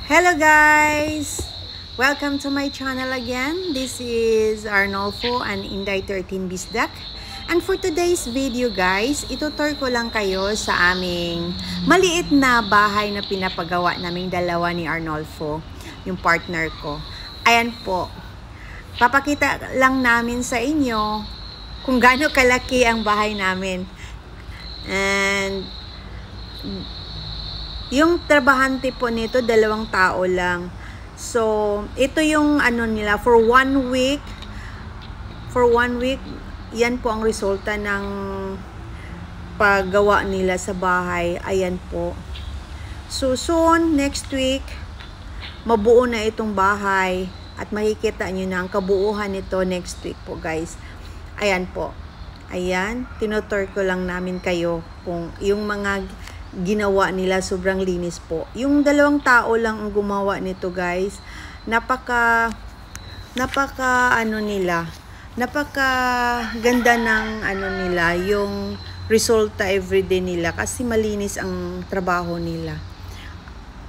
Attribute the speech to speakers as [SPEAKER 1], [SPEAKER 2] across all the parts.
[SPEAKER 1] Hello guys! Welcome to my channel again. This is Arnolfo and Inday 13 Bisdak. And for today's video guys, itutur ko lang kayo sa aming maliit na bahay na pinapagawa naming dalawa ni Arnolfo, yung partner ko. Ayan po. Papakita lang namin sa inyo kung gaano kalaki ang bahay namin. And yung trabahante po nito, 2 tao lang. So, ito yung ano nila, for 1 week. For 1 week, yan po ang resulta ng paggawa nila sa bahay. Ayan po. So, soon, next week, mabuo na itong bahay. At makikita nyo na ang kabuuhan nito next week po, guys. Ayan po. Ayan, tinutur ko lang namin kayo kung yung mga ginawa nila, sobrang linis po. Yung 2 tao lang ang gumawa nito guys. Napaka ganda ng ano nila, yung resulta everyday nila kasi malinis ang trabaho nila.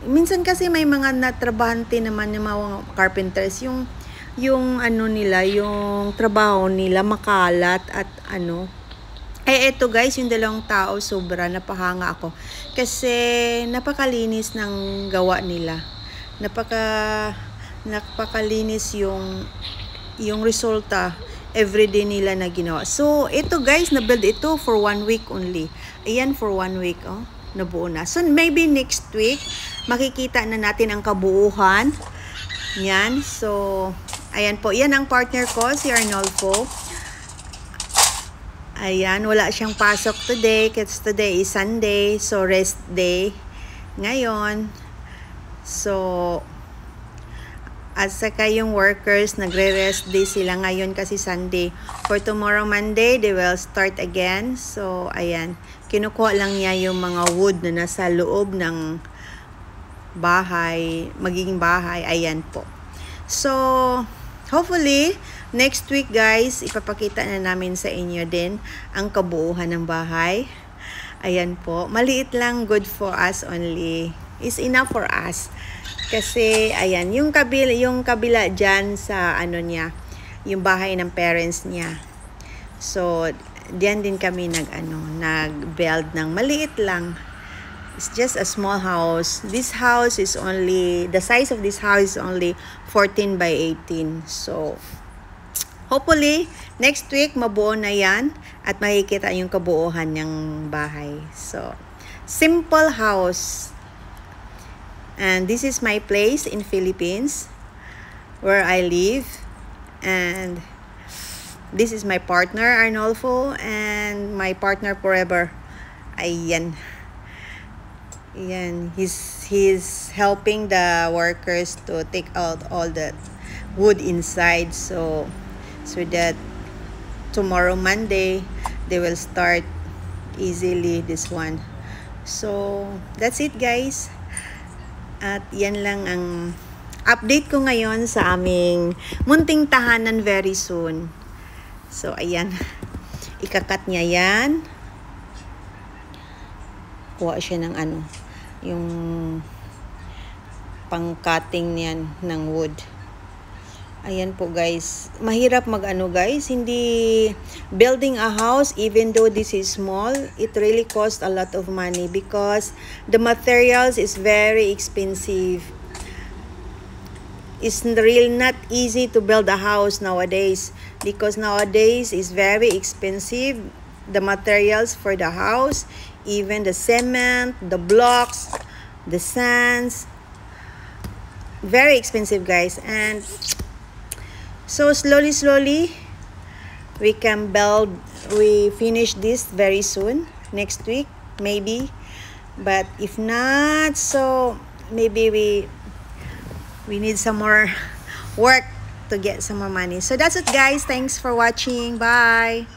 [SPEAKER 1] Minsan kasi may mga natrabahante naman ng mga carpenters, yung ano nila, yung trabaho nila makalat at ano. Eto guys, yung 2 tao, sobra napahanga ako. Kasi napakalinis ng gawa nila. Napakalinis yung resulta everyday nila na ginawa. So, ito guys, na-build ito for 1 week only. Ayan, for 1 week, oh, nabuo na. So, maybe next week, makikita na natin ang kabuuhan. Yan. So, ayan po. Yan ang partner ko, si Arnolfo. Ayan, wala siyang pasok today kasi today is Sunday, so rest day ngayon. So, at saka yung workers, nagre-rest day sila ngayon kasi Sunday. For tomorrow Monday, they will start again. So, ayan, kinukuha lang niya yung mga wood na nasa loob ng bahay, magiging bahay. Ayan po. So, hopefully, next week guys, ipapakita na namin sa inyo din ang kabuuhan ng bahay. Ayan po. Maliit lang, good for us only. Is enough for us. Kasi, ayan, yung kabila dyan sa ano yung bahay ng parents niya. So, diyan din kami nag-build ng maliit lang. It's just a small house. This house is only, the size of this house is only 14 by 18. So, hopefully, next week, mabuo na yan at makikita yung kabuuhan ng bahay. So, simple house. And this is my place in Philippines where I live. And this is my partner, Arnolfo, and my partner forever. Ayan. Ayan. He's helping the workers to take out all the wood inside. So that tomorrow Monday they will start easily this one. So that's it guys, at yan lang ang update ko ngayon sa aming munting tahanan very soon. So ayan, ikakat niya yan, kuha siya ng yung pang-cutting niyan ng wood. Ayan po guys, mahirap guys, hindi building a house, even though this is small, it really costs a lot of money because the materials is very expensive. It's really not easy to build a house nowadays because nowadays is very expensive, the materials for the house, even the cement, the blocks, the sands, very expensive guys. And so slowly we can build, we finish this very soon, next week maybe, but if not, so maybe we need some more work to get some more money. So that's it guys, thanks for watching, bye.